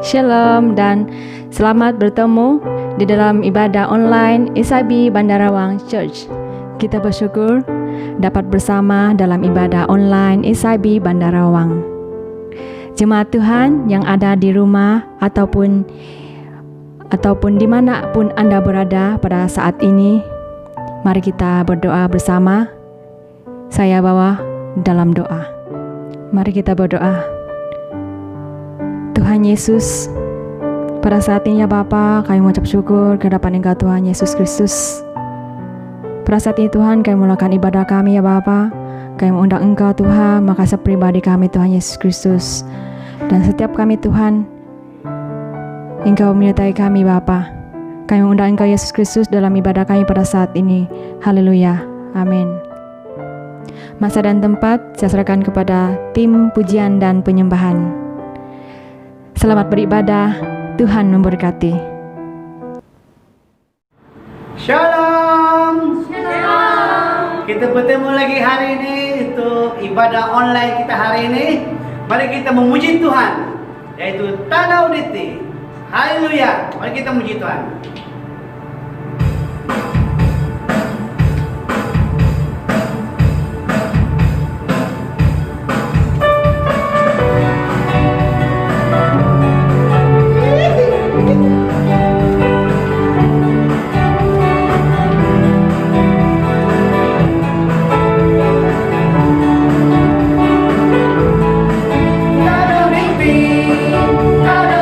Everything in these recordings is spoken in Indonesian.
Shalom dan selamat bertemu di dalam ibadah online SIB Bandarawang Church. Kita bersyukur dapat bersama dalam ibadah online SIB Bandarawang. Jemaat Tuhan yang ada di rumah ataupun dimanapun Anda berada pada saat ini, mari kita berdoa bersama. Saya bawa dalam doa. Mari kita berdoa. Tuhan Yesus, pada saat ini ya Bapa, kami mengucap syukur ke hadapan Engkau Tuhan Yesus Kristus. Pada saat ini Tuhan, kami melakukan ibadah kami ya Bapa. Kami mengundang Engkau Tuhan, makasih pribadi kami Tuhan Yesus Kristus. Dan setiap kami Tuhan, Engkau menyertai kami Bapa. Kami mengundang Engkau Yesus Kristus dalam ibadah kami pada saat ini. Haleluya. Amin. Masa dan tempat saya serahkan kepada tim pujian dan penyembahan. Selamat beribadah, Tuhan memberkati. Shalom. Shalom. Kita bertemu lagi hari ini untuk ibadah online kita hari ini. Mari kita memuji Tuhan, yaitu Tanda Uniti. Haleluya. Mari kita memuji Tuhan.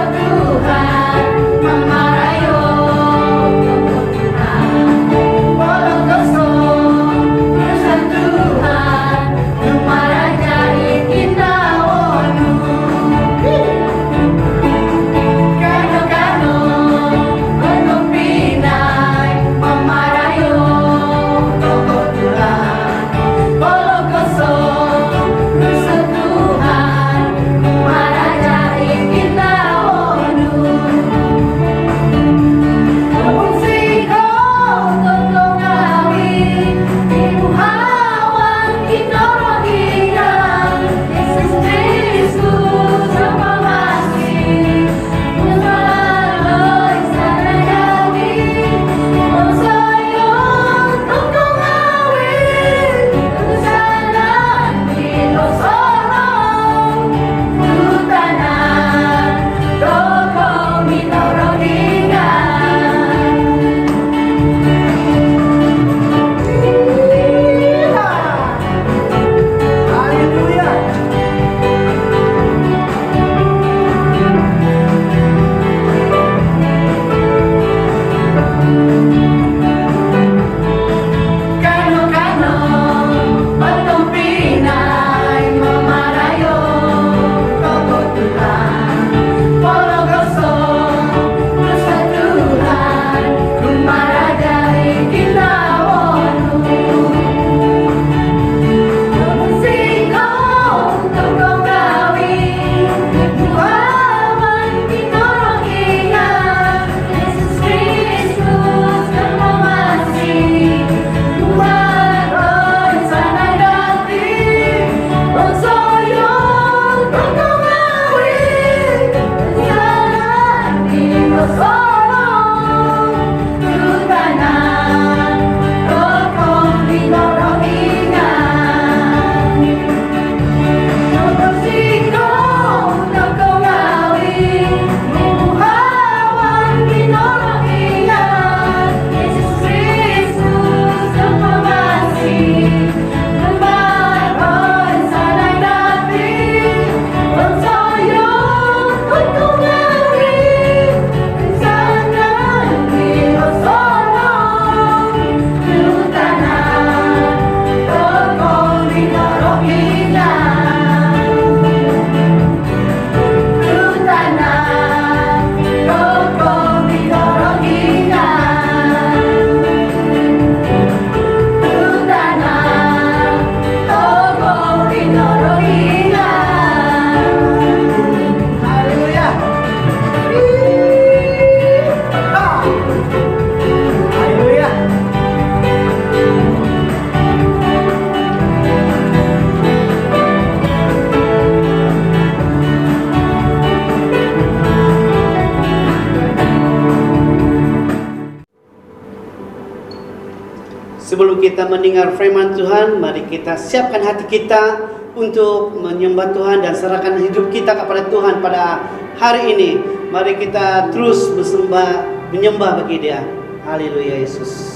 Tuhan, Mama Rayo. Sebelum kita mendengar firman Tuhan, mari kita siapkan hati kita untuk menyembah Tuhan dan serahkan hidup kita kepada Tuhan pada hari ini. Mari kita terus menyembah bagi Dia. Haleluya Yesus.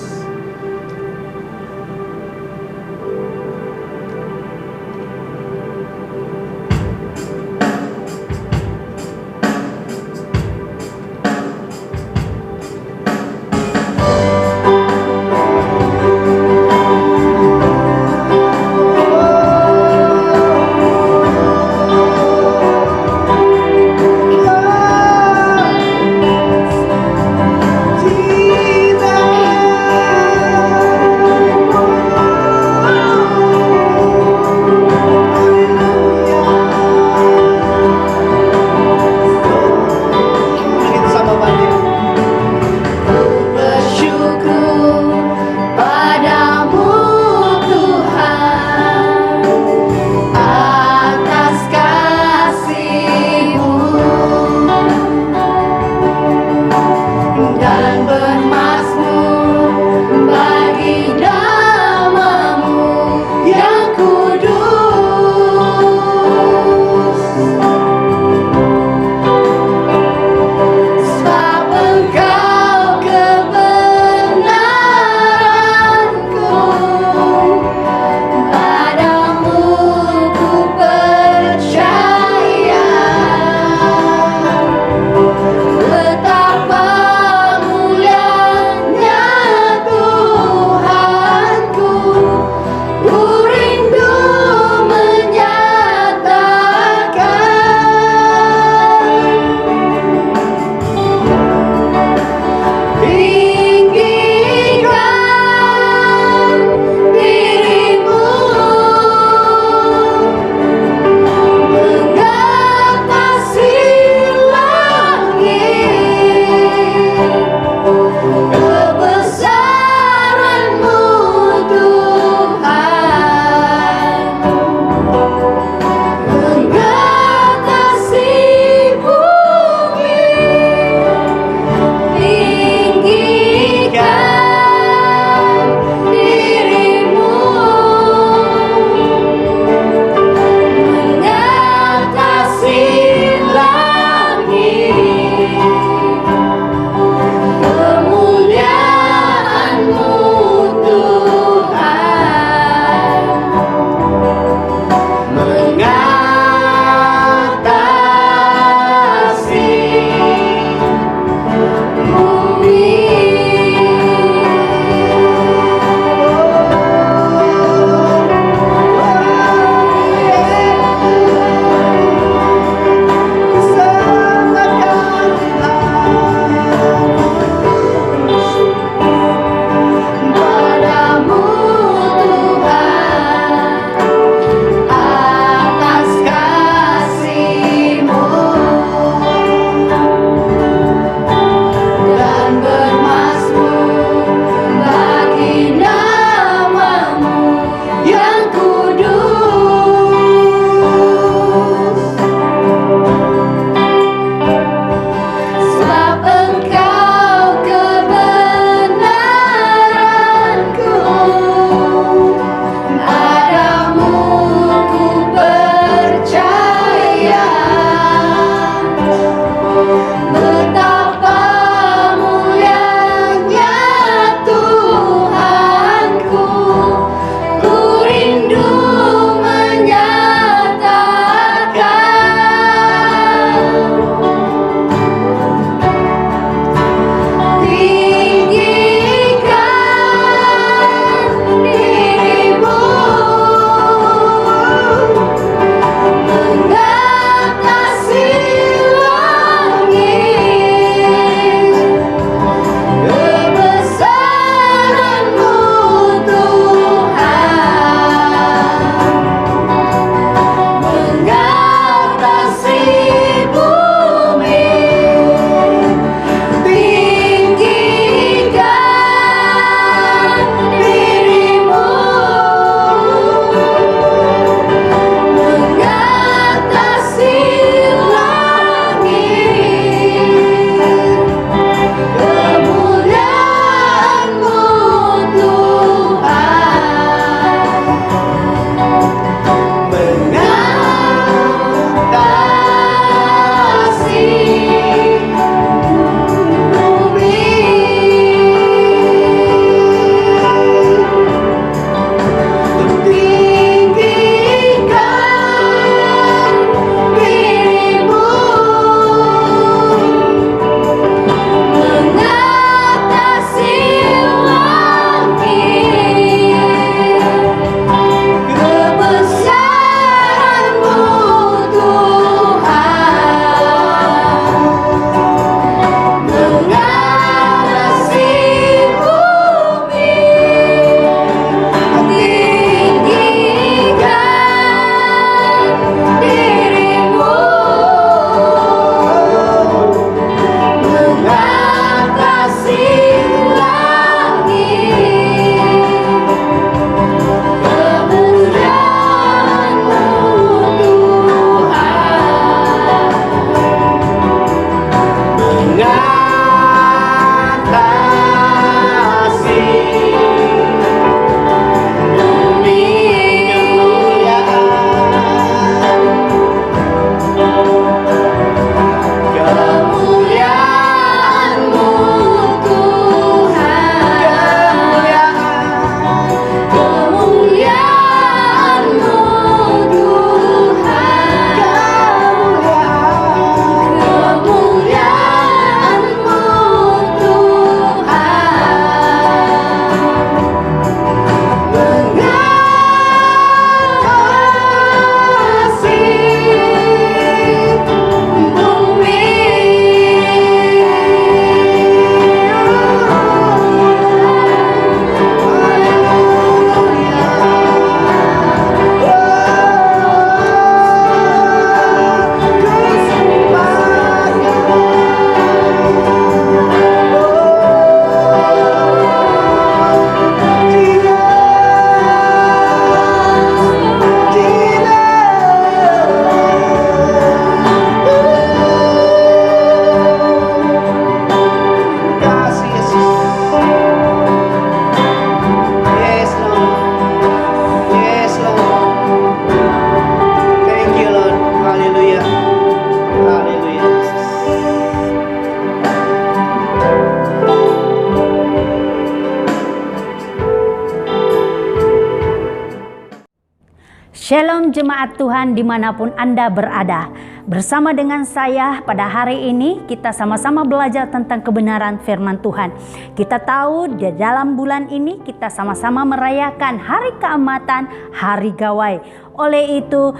Shalom jemaat Tuhan dimanapun Anda berada. Bersama dengan saya pada hari ini kita sama-sama belajar tentang kebenaran firman Tuhan. Kita tahu di dalam bulan ini kita sama-sama merayakan Hari Keamatan, Hari Gawai. Oleh itu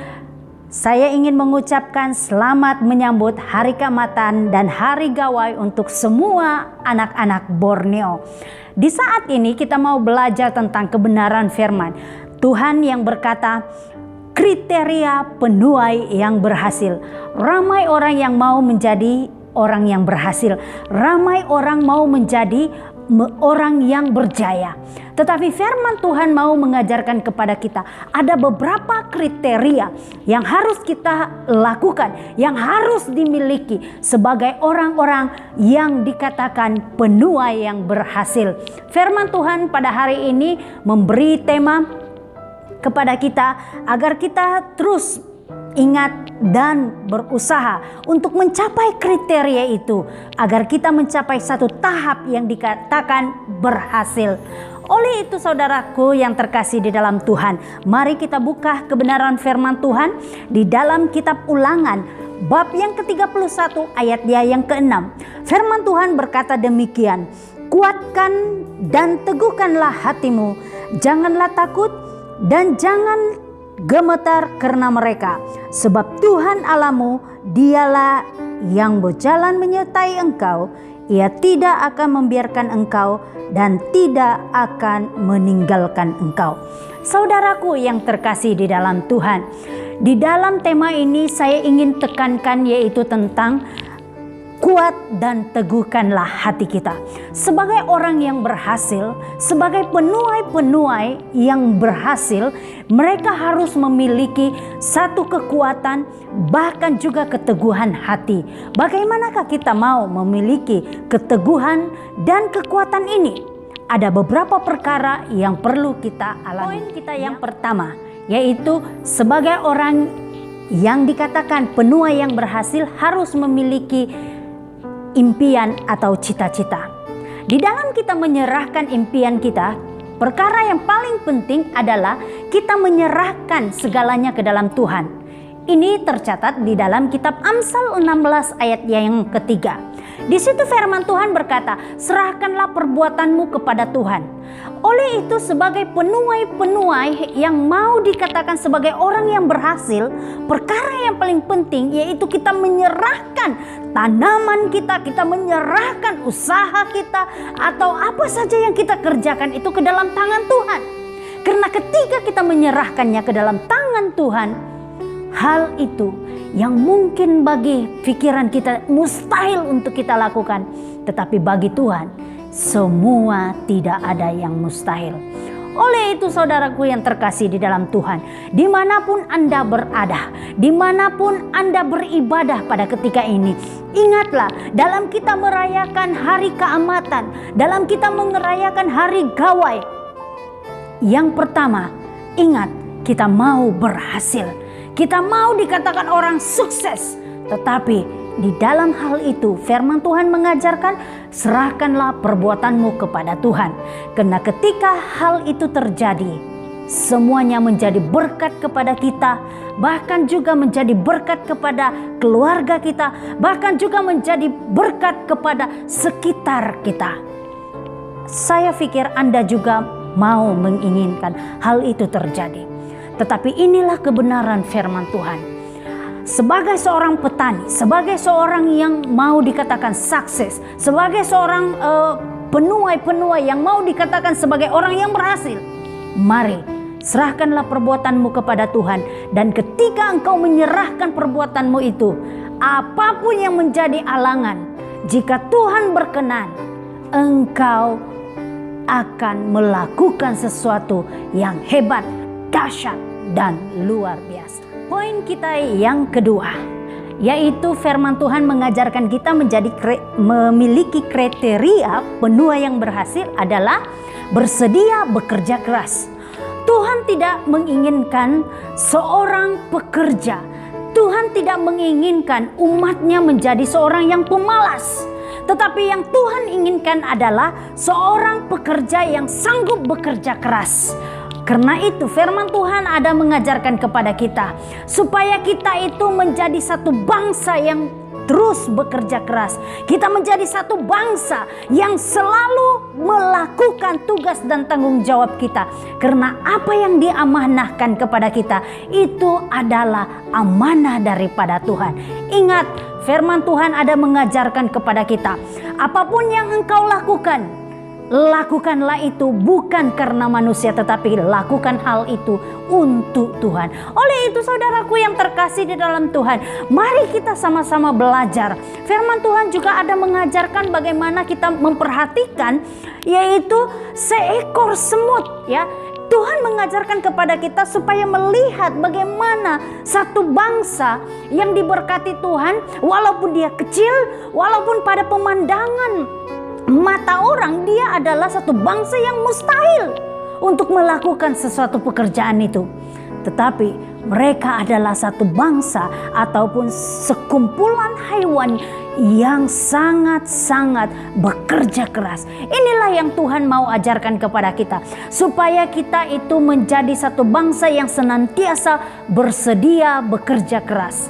saya ingin mengucapkan selamat menyambut Hari Keamatan dan Hari Gawai untuk semua anak-anak Borneo. Di saat ini kita mau belajar tentang kebenaran firman Tuhan yang berkata, kriteria penuai yang berhasil. Ramai orang yang mau menjadi orang yang berhasil. Ramai orang mau menjadi orang yang berjaya. Tetapi firman Tuhan mau mengajarkan kepada kita ada beberapa kriteria yang harus kita lakukan, yang harus dimiliki sebagai orang-orang yang dikatakan penuai yang berhasil. Firman Tuhan pada hari ini memberi tema kepada kita agar kita terus ingat dan berusaha untuk mencapai kriteria itu, agar kita mencapai satu tahap yang dikatakan berhasil. Oleh itu saudaraku yang terkasih di dalam Tuhan, mari kita buka kebenaran firman Tuhan di dalam kitab Ulangan bab yang ke-31 ayat yang ke-6. Firman Tuhan berkata demikian, kuatkan dan teguhkanlah hatimu, janganlah takut dan jangan gemetar karena mereka, sebab Tuhan Allahmu dialah yang berjalan menyertai engkau. Ia tidak akan membiarkan engkau dan tidak akan meninggalkan engkau. Saudaraku yang terkasih di dalam Tuhan, di dalam tema ini saya ingin tekankan yaitu tentang kuat dan teguhkanlah hati kita. Sebagai orang yang berhasil, sebagai penuai-penuai yang berhasil, mereka harus memiliki satu kekuatan, bahkan juga keteguhan hati. Bagaimanakah kita mau memiliki keteguhan dan kekuatan ini? Ada beberapa perkara yang perlu kita alami. Poin kita yang pertama, yaitu sebagai orang yang dikatakan penuai yang berhasil harus memiliki impian atau cita-cita. Di dalam kita menyerahkan impian kita, perkara yang paling penting adalah kita menyerahkan segalanya ke dalam Tuhan. Ini tercatat di dalam kitab Amsal 16 ayat yang ketiga. Di situ firman Tuhan berkata, serahkanlah perbuatanmu kepada Tuhan. Oleh itu sebagai penuai-penuai yang mau dikatakan sebagai orang yang berhasil, perkara yang paling penting yaitu kita menyerahkan tanaman kita, kita menyerahkan usaha kita atau apa saja yang kita kerjakan itu ke dalam tangan Tuhan. Karena ketika kita menyerahkannya ke dalam tangan Tuhan, hal itu yang mungkin bagi pikiran kita mustahil untuk kita lakukan, tetapi bagi Tuhan semua tidak ada yang mustahil. Oleh itu saudaraku yang terkasih di dalam Tuhan, dimanapun Anda berada, dimanapun Anda beribadah pada ketika ini, ingatlah dalam kita merayakan Hari Keamatan, dalam kita merayakan Hari Gawai, yang pertama ingat kita mau berhasil. Kita mau dikatakan orang sukses, tetapi di dalam hal itu firman Tuhan mengajarkan serahkanlah perbuatanmu kepada Tuhan. Karena ketika hal itu terjadi, semuanya menjadi berkat kepada kita, bahkan juga menjadi berkat kepada keluarga kita, bahkan juga menjadi berkat kepada sekitar kita. Saya pikir Anda juga mau menginginkan hal itu terjadi. Tetapi inilah kebenaran firman Tuhan. Sebagai seorang petani, sebagai seorang yang mau dikatakan sukses, sebagai seorang penuai-penuai yang mau dikatakan sebagai orang yang berhasil, mari serahkanlah perbuatanmu kepada Tuhan. Dan ketika engkau menyerahkan perbuatanmu itu, apapun yang menjadi alangan, jika Tuhan berkenan, engkau akan melakukan sesuatu yang hebat, dahsyat, dan luar biasa. Poin kita yang kedua, yaitu firman Tuhan mengajarkan kita memiliki kriteria penuai yang berhasil adalah bersedia bekerja keras. Tuhan tidak menginginkan seorang pekerja. Tuhan tidak menginginkan umatnya menjadi seorang yang pemalas. Tetapi yang Tuhan inginkan adalah seorang pekerja yang sanggup bekerja keras. Karena itu firman Tuhan ada mengajarkan kepada kita supaya kita itu menjadi satu bangsa yang terus bekerja keras. Kita menjadi satu bangsa yang selalu melakukan tugas dan tanggung jawab kita. Karena apa yang diamanahkan kepada kita itu adalah amanah daripada Tuhan. Ingat, firman Tuhan ada mengajarkan kepada kita, apapun yang engkau lakukan, lakukanlah itu bukan karena manusia, tetapi lakukan hal itu untuk Tuhan. Oleh itu saudaraku yang terkasih di dalam Tuhan, mari kita sama-sama belajar. Firman Tuhan juga ada mengajarkan bagaimana kita memperhatikan, yaitu seekor semut, ya. Tuhan mengajarkan kepada kita supaya melihat bagaimana satu bangsa yang diberkati Tuhan, walaupun dia kecil, walaupun pada pemandangan mata orang dia adalah satu bangsa yang mustahil untuk melakukan sesuatu pekerjaan itu, tetapi mereka adalah satu bangsa ataupun sekumpulan hewan yang sangat-sangat bekerja keras. Inilah yang Tuhan mau ajarkan kepada kita, supaya kita itu menjadi satu bangsa yang senantiasa bersedia bekerja keras.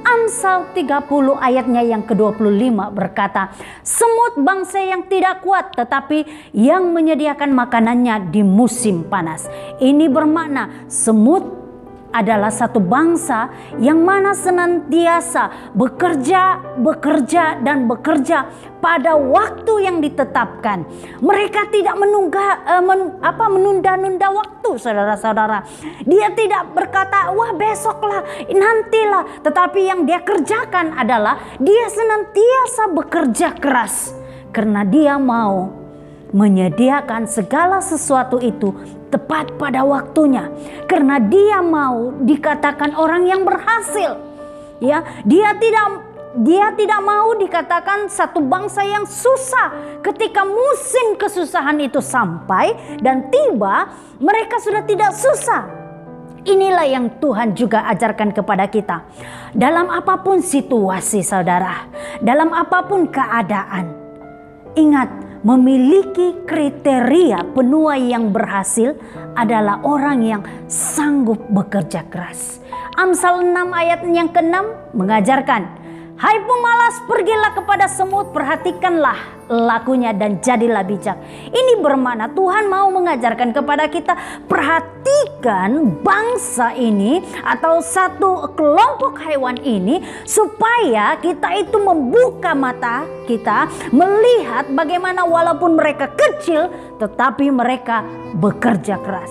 Amsal 30 ayatnya yang ke-25 berkata, semut bangsa yang tidak kuat tetapi yang menyediakan makanannya di musim panas. Ini bermakna semut adalah satu bangsa yang mana senantiasa bekerja dan bekerja pada waktu yang ditetapkan. Mereka tidak menunda-nunda waktu, saudara-saudara. Dia tidak berkata, wah besoklah, nantilah. Tetapi yang dia kerjakan adalah dia senantiasa bekerja keras. Karena dia mau menyediakan segala sesuatu itu tepat pada waktunya. Karena dia mau dikatakan orang yang berhasil. Ya, dia tidak mau dikatakan satu bangsa yang susah. Ketika musim kesusahan itu sampai dan tiba, mereka sudah tidak susah. Inilah yang Tuhan juga ajarkan kepada kita. Dalam apapun situasi saudara, dalam apapun keadaan, ingat, memiliki kriteria penuai yang berhasil adalah orang yang sanggup bekerja keras. Amsal 6 ayat yang ke-6 mengajarkan, hai pemalas, pergilah kepada semut, perhatikanlah lakunya dan jadilah bijak. Ini bermakna Tuhan mau mengajarkan kepada kita, perhatikan bangsa ini atau satu kelompok hewan ini, supaya kita itu membuka mata kita, melihat bagaimana walaupun mereka kecil tetapi mereka bekerja keras.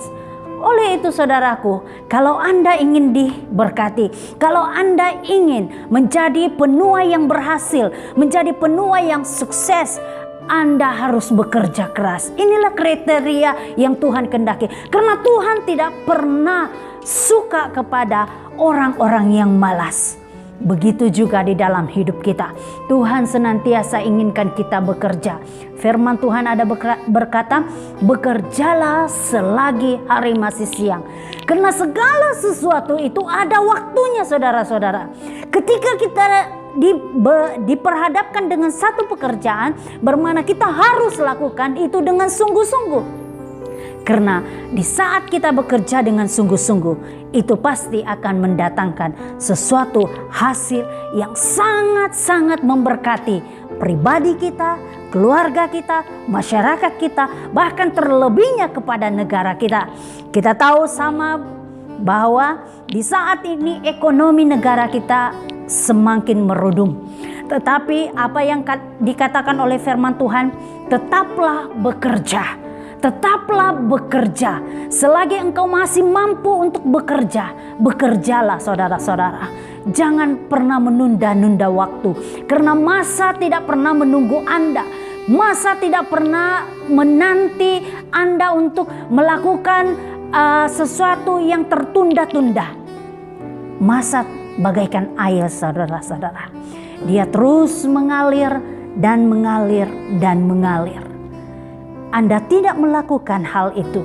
Oleh itu saudaraku, kalau Anda ingin diberkati, kalau Anda ingin menjadi penuai yang berhasil, menjadi penuai yang sukses, Anda harus bekerja keras. Inilah kriteria yang Tuhan kehendaki. Karena Tuhan tidak pernah suka kepada orang-orang yang malas. Begitu juga di dalam hidup kita. Tuhan senantiasa inginkan kita bekerja. Firman Tuhan ada berkata, bekerjalah selagi hari masih siang. Karena segala sesuatu itu ada waktunya, saudara-saudara. Ketika kita diperhadapkan dengan satu pekerjaan, bermakna kita harus lakukan itu dengan sungguh-sungguh. Karena di saat kita bekerja dengan sungguh-sungguh, itu pasti akan mendatangkan sesuatu hasil yang sangat-sangat memberkati pribadi kita, keluarga kita, masyarakat kita, bahkan terlebihnya kepada negara kita. Kita tahu sama bahwa di saat ini ekonomi negara kita semakin merudum. Tetapi apa yang dikatakan oleh firman Tuhan, tetaplah bekerja. Tetaplah bekerja. Selagi engkau masih mampu untuk bekerja, bekerjalah saudara-saudara. Jangan pernah menunda-nunda waktu. Karena masa tidak pernah menunggu Anda. Masa tidak pernah menanti Anda untuk melakukan sesuatu yang tertunda-tunda. Masa bagaikan air, saudara-saudara. Dia terus mengalir dan mengalir dan mengalir. Anda tidak melakukan hal itu,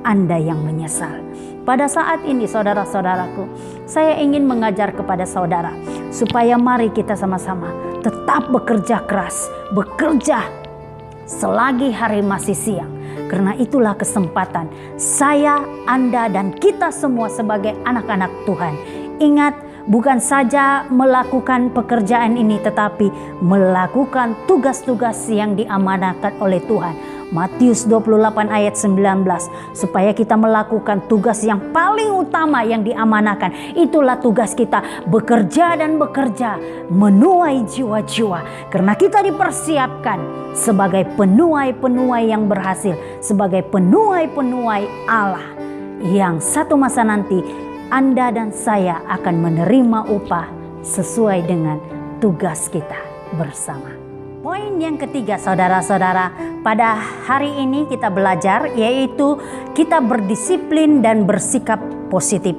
Anda yang menyesal. Pada saat ini saudara-saudaraku, saya ingin mengajar kepada saudara supaya mari kita sama-sama tetap bekerja keras, bekerja selagi hari masih siang. Karena itulah kesempatan saya, Anda, dan kita semua sebagai anak-anak Tuhan. Ingat, bukan saja melakukan pekerjaan ini, tetapi melakukan tugas-tugas yang diamanahkan oleh Tuhan. Matius 28 ayat 19, supaya kita melakukan tugas yang paling utama yang diamanahkan. Itulah tugas kita, bekerja dan bekerja, menuai jiwa-jiwa. Karena kita dipersiapkan sebagai penuai-penuai yang berhasil, sebagai penuai-penuai Allah, yang satu masa nanti Anda dan saya akan menerima upah sesuai dengan tugas kita bersama. Poin yang ketiga, saudara-saudara, pada hari ini kita belajar, yaitu kita berdisiplin dan bersikap positif.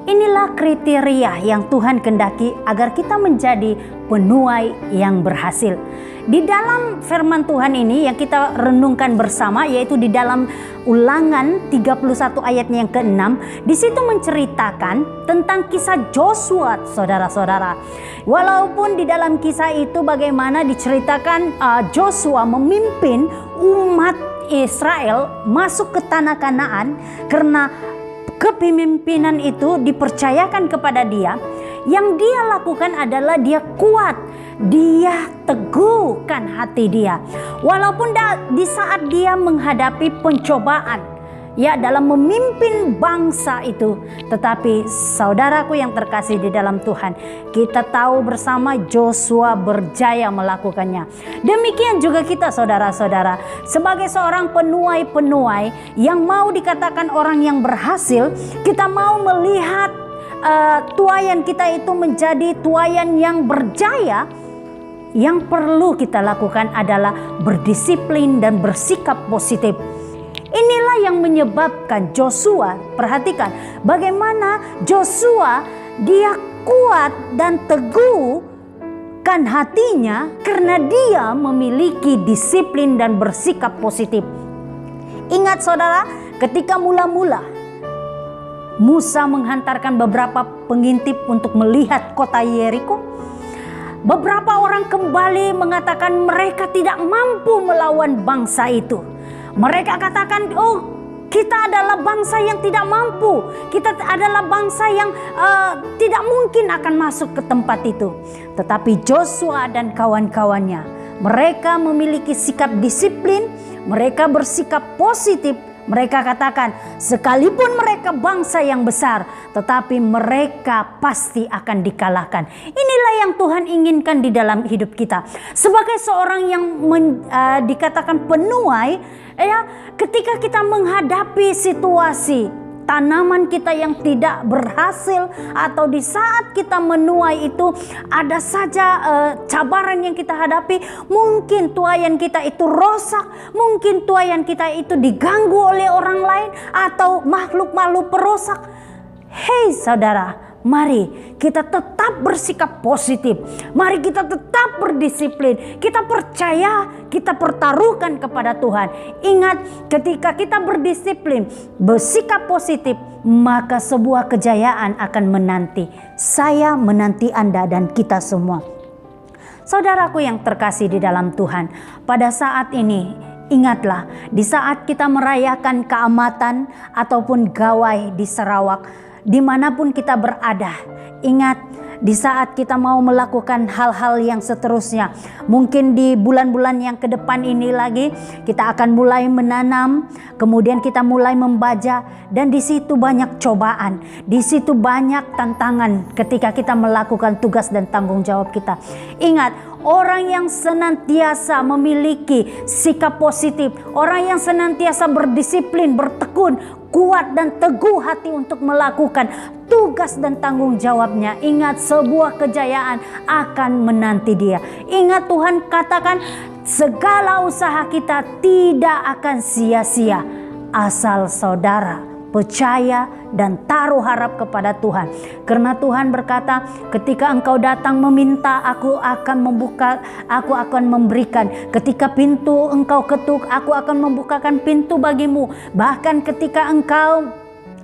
Inilah kriteria yang Tuhan kehendaki agar kita menjadi penuai yang berhasil. Di dalam firman Tuhan ini yang kita renungkan bersama, yaitu di dalam Ulangan 31 ayatnya yang ke-6, di situ menceritakan tentang kisah Joshua, saudara-saudara. Walaupun di dalam kisah itu bagaimana diceritakan Joshua memimpin umat Israel masuk ke tanah Kanaan, karena kepemimpinan itu dipercayakan kepada dia. Yang dia lakukan adalah dia kuat, dia teguhkan hati dia. Walaupun di saat dia menghadapi pencobaan, ya, dalam memimpin bangsa itu, tetapi saudaraku yang terkasih di dalam Tuhan, kita tahu bersama Joshua berjaya melakukannya. Demikian juga kita, saudara-saudara, sebagai seorang penuai-penuai yang mau dikatakan orang yang berhasil, kita mau melihat tuaian kita itu menjadi tuaian yang berjaya. Yang perlu kita lakukan adalah berdisiplin dan bersikap positif. Inilah yang menyebabkan Joshua, perhatikan bagaimana Joshua dia kuat dan teguhkan hatinya karena dia memiliki disiplin dan bersikap positif. Ingat saudara, ketika mula-mula Musa menghantarkan beberapa pengintip untuk melihat kota Yeriko, beberapa orang kembali mengatakan mereka tidak mampu melawan bangsa itu. Mereka katakan, oh, kita adalah bangsa yang tidak mampu. Kita adalah bangsa yang tidak mungkin akan masuk ke tempat itu. Tetapi Joshua dan kawan-kawannya, mereka memiliki sikap disiplin, mereka bersikap positif. Mereka katakan, sekalipun mereka bangsa yang besar, tetapi mereka pasti akan dikalahkan. Inilah yang Tuhan inginkan di dalam hidup kita. Sebagai seorang yang dikatakan penuai, ya, ketika kita menghadapi situasi tanaman kita yang tidak berhasil, atau di saat kita menuai itu ada saja cabaran yang kita hadapi, mungkin tuaian kita itu rosak, mungkin tuaian kita itu diganggu oleh orang lain atau makhluk-makhluk perusak. Hei saudara, mari kita tetap bersikap positif. Mari kita tetap berdisiplin. Kita percaya, kita pertaruhkan kepada Tuhan. Ingat, ketika kita berdisiplin, bersikap positif, maka sebuah kejayaan akan menanti. Saya menanti Anda dan kita semua. Saudaraku yang terkasih di dalam Tuhan, pada saat ini ingatlah, di saat kita merayakan keamatan ataupun gawai di Sarawak, dimanapun kita berada, ingat, di saat kita mau melakukan hal-hal yang seterusnya, mungkin di bulan-bulan yang ke depan ini lagi, kita akan mulai menanam, kemudian kita mulai membaca, dan di situ banyak cobaan, di situ banyak tantangan ketika kita melakukan tugas dan tanggung jawab kita. Ingat, orang yang senantiasa memiliki sikap positif, orang yang senantiasa berdisiplin, bertekun, kuat dan teguh hati untuk melakukan tugas dan tanggung jawabnya, ingat, sebuah kejayaan akan menanti dia. Ingat, Tuhan katakan segala usaha kita tidak akan sia-sia asal saudara percaya dan taruh harap kepada Tuhan. Karena Tuhan berkata, ketika engkau datang meminta, aku akan membuka, aku akan memberikan. Ketika pintu engkau ketuk, aku akan membukakan pintu bagimu. Bahkan ketika engkau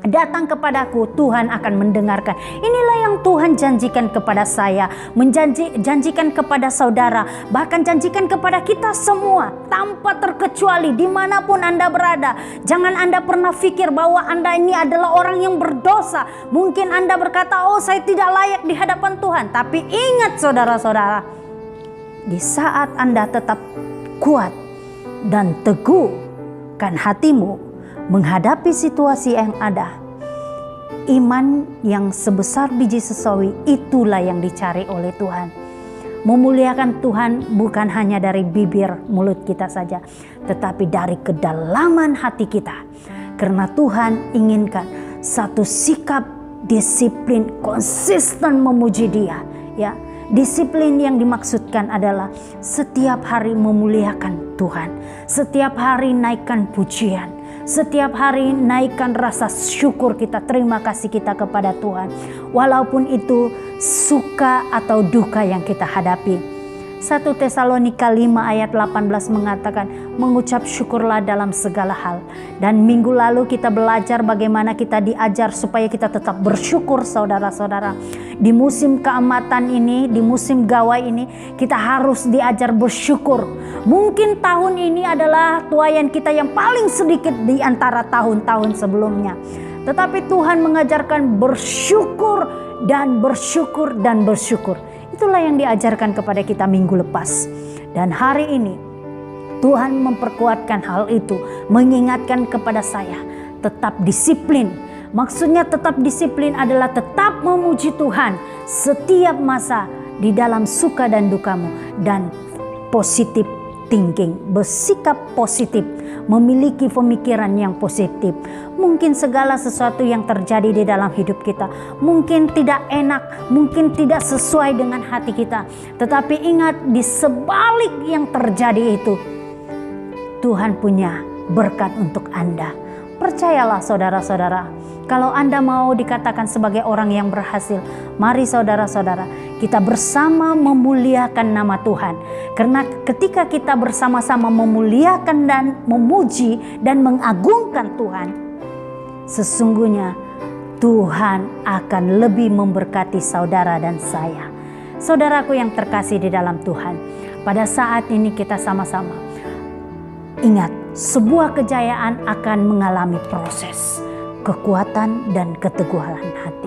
datang kepadaku, Tuhan akan mendengarkan. Inilah yang Tuhan janjikan kepada saya, janjikan kepada saudara, bahkan janjikan kepada kita semua tanpa terkecuali dimanapun Anda berada. Jangan Anda pernah pikir bahwa Anda ini adalah orang yang berdosa. Mungkin Anda berkata, oh saya tidak layak di hadapan Tuhan. Tapi ingat saudara-saudara, di saat Anda tetap kuat dan teguhkan hatimu menghadapi situasi yang ada, iman yang sebesar biji sesawi itulah yang dicari oleh Tuhan. Memuliakan Tuhan bukan hanya dari bibir mulut kita saja, tetapi dari kedalaman hati kita. Karena Tuhan inginkan satu sikap disiplin konsisten memuji Dia, ya. Disiplin yang dimaksudkan adalah setiap hari memuliakan Tuhan, setiap hari naikkan pujian, setiap hari naikkan rasa syukur kita, terima kasih kita kepada Tuhan. Walaupun itu suka atau duka yang kita hadapi. 1 Tesalonika 5 ayat 18 mengatakan, mengucap syukurlah dalam segala hal. Dan minggu lalu kita belajar bagaimana kita diajar supaya kita tetap bersyukur saudara-saudara. Di musim keamatan ini, di musim gawai ini, kita harus diajar bersyukur. Mungkin tahun ini adalah tuaian kita yang paling sedikit di antara tahun-tahun sebelumnya. Tetapi Tuhan mengajarkan bersyukur dan bersyukur dan bersyukur. Itulah yang diajarkan kepada kita minggu lepas. Dan hari ini Tuhan memperkuatkan hal itu, mengingatkan kepada saya tetap disiplin. Maksudnya tetap disiplin adalah tetap memuji Tuhan setiap masa di dalam suka dan dukamu, dan positif thinking, bersikap positif, memiliki pemikiran yang positif. Mungkin segala sesuatu yang terjadi di dalam hidup kita mungkin tidak enak, mungkin tidak sesuai dengan hati kita, tetapi ingat, di sebalik yang terjadi itu Tuhan punya berkat untuk Anda. Percayalah saudara-saudara, kalau Anda mau dikatakan sebagai orang yang berhasil, mari saudara-saudara kita bersama memuliakan nama Tuhan. Karena ketika kita bersama-sama memuliakan dan memuji dan mengagungkan Tuhan, sesungguhnya Tuhan akan lebih memberkati saudara dan saya. Saudaraku yang terkasih di dalam Tuhan, pada saat ini kita sama-sama ingat, sebuah kejayaan akan mengalami proses, kekuatan dan keteguhan hati.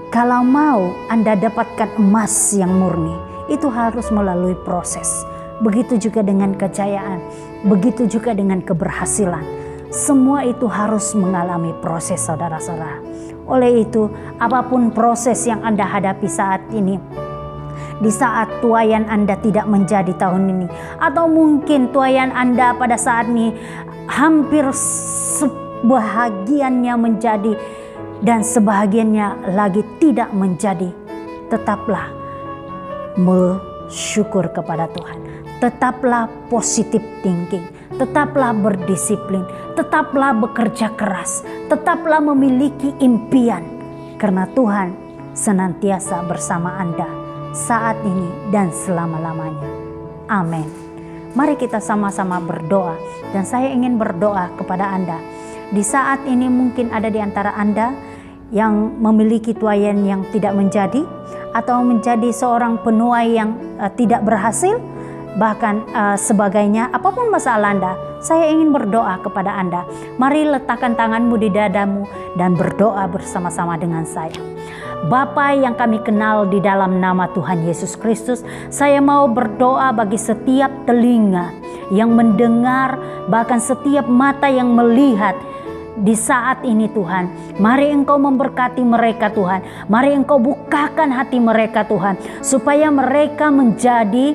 Kalau mau Anda dapatkan emas yang murni, itu harus melalui proses. Begitu juga dengan kejayaan, begitu juga dengan keberhasilan. Semua itu harus mengalami proses saudara-saudara. Oleh itu, apapun proses yang Anda hadapi saat ini, di saat tuaian Anda tidak menjadi tahun ini, atau mungkin tuaian Anda pada saat ini hampir sebahagiannya menjadi dan sebahagiannya lagi tidak menjadi, tetaplah bersyukur kepada Tuhan. Tetaplah positive thinking, tetaplah berdisiplin, tetaplah bekerja keras, tetaplah memiliki impian, karena Tuhan senantiasa bersama Anda saat ini dan selama-lamanya. Amin. Mari kita sama-sama berdoa, dan saya ingin berdoa kepada Anda. Di saat ini mungkin ada di antara Anda yang memiliki tuaian yang tidak menjadi, atau menjadi seorang penuai yang tidak berhasil, bahkan sebagainya. Apapun masalah Anda, saya ingin berdoa kepada Anda. Mari letakkan tanganmu di dadamu dan berdoa bersama-sama dengan saya. Bapa yang kami kenal di dalam nama Tuhan Yesus Kristus, saya mau berdoa bagi setiap telinga yang mendengar, bahkan setiap mata yang melihat di saat ini Tuhan. Mari Engkau memberkati mereka Tuhan. Mari Engkau bukakan hati mereka Tuhan, supaya mereka menjadi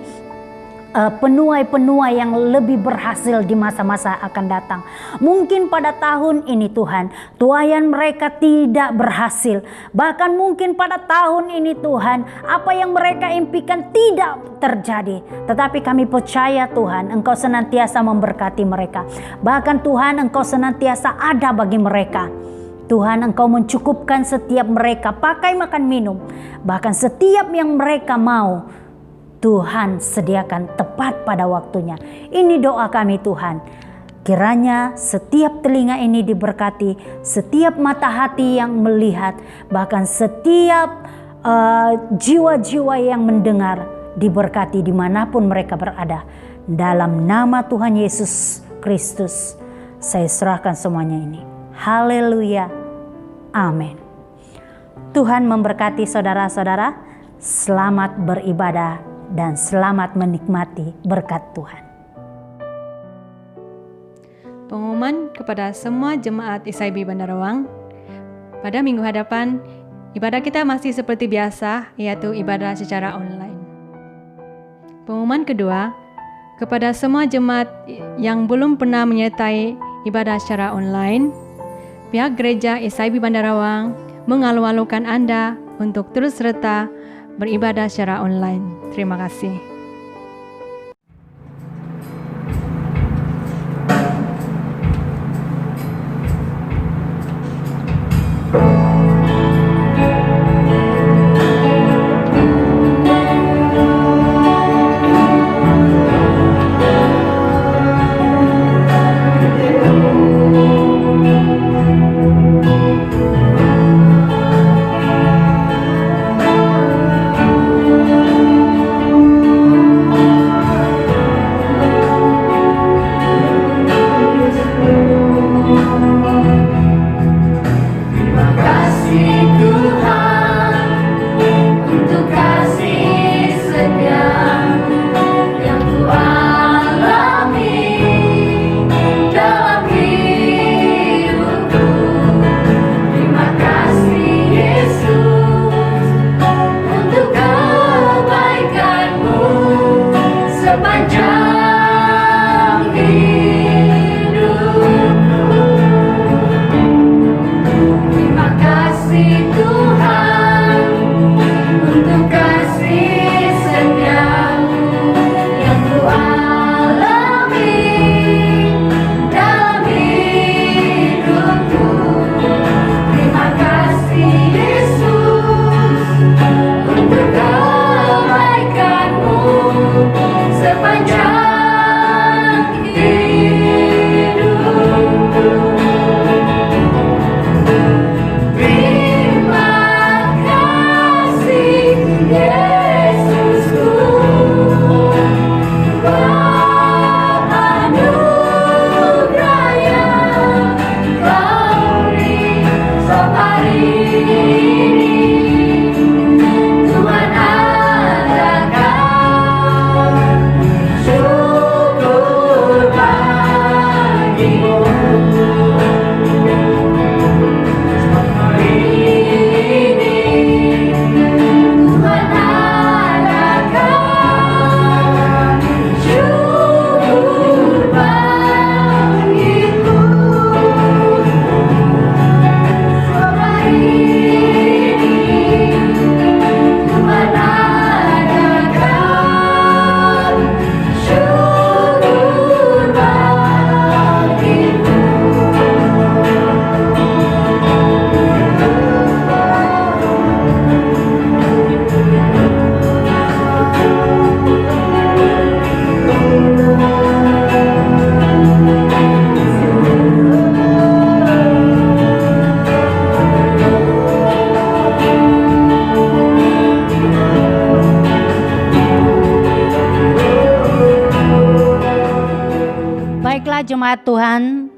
penuai-penuai yang lebih berhasil di masa-masa akan datang. Mungkin pada tahun ini Tuhan, tuaian mereka tidak berhasil. Bahkan mungkin pada tahun ini Tuhan, apa yang mereka impikan tidak terjadi. Tetapi kami percaya Tuhan, Engkau senantiasa memberkati mereka. Bahkan Tuhan, Engkau senantiasa ada bagi mereka. Tuhan, Engkau mencukupkan setiap mereka pakai, makan, minum. Bahkan setiap yang mereka mau, Tuhan sediakan tepat pada waktunya. Ini doa kami Tuhan. Kiranya setiap telinga ini diberkati, setiap mata hati yang melihat, bahkan setiap jiwa-jiwa yang mendengar diberkati dimanapun mereka berada. Dalam nama Tuhan Yesus Kristus, saya serahkan semuanya ini. Haleluya. Amin. Tuhan memberkati saudara-saudara. Selamat beribadah dan selamat menikmati berkat Tuhan. Pengumuman kepada semua jemaat ISIB Bandarawang, pada minggu hadapan ibadah kita masih seperti biasa, yaitu ibadah secara online. Pengumuman kedua, kepada semua jemaat yang belum pernah menyertai ibadah secara online, pihak gereja ISIB Bandarawang mengalu-alukan Anda untuk terus serta beribadah secara online. Terima kasih. Baiklah jemaat Tuhan,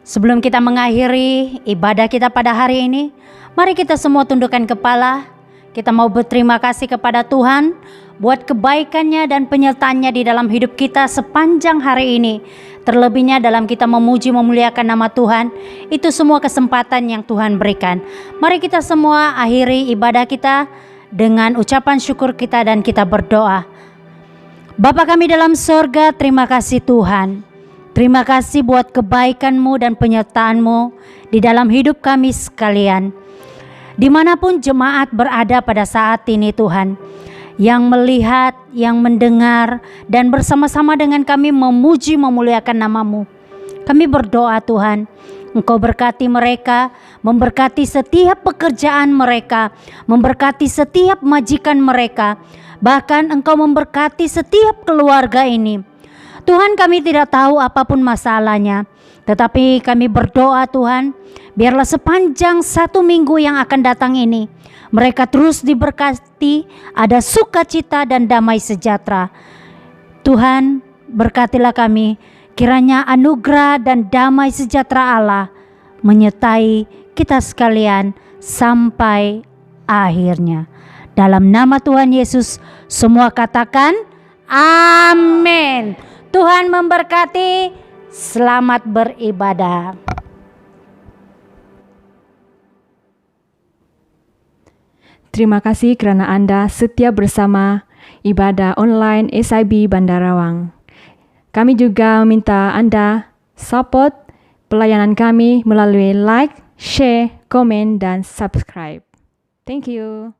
sebelum kita mengakhiri ibadah kita pada hari ini, mari kita semua tundukkan kepala. Kita mau berterima kasih kepada Tuhan buat kebaikannya dan penyertaannya di dalam hidup kita sepanjang hari ini. Terlebihnya dalam kita memuji memuliakan nama Tuhan, itu semua kesempatan yang Tuhan berikan. Mari kita semua akhiri ibadah kita dengan ucapan syukur kita dan kita berdoa. Bapa kami dalam sorga, terima kasih Tuhan. Terima kasih buat kebaikan-Mu dan penyertaan-Mu di dalam hidup kami sekalian. Dimanapun jemaat berada pada saat ini Tuhan, yang melihat, yang mendengar, dan bersama-sama dengan kami memuji memuliakan nama-Mu. Kami berdoa Tuhan, Engkau berkati mereka, memberkati setiap pekerjaan mereka, memberkati setiap majikan mereka, bahkan Engkau memberkati setiap keluarga ini. Tuhan, kami tidak tahu apapun masalahnya, tetapi kami berdoa Tuhan, biarlah sepanjang 1 minggu yang akan datang ini, mereka terus diberkati, ada sukacita dan damai sejahtera. Tuhan, berkatilah kami, kiranya anugerah dan damai sejahtera Allah menyertai kita sekalian sampai akhirnya. Dalam nama Tuhan Yesus, semua katakan amin. Tuhan memberkati, selamat beribadah. Terima kasih karena Anda setia bersama ibadah online SIB Bandarawang. Kami juga meminta Anda support pelayanan kami melalui like, share, komen, dan subscribe. Thank you.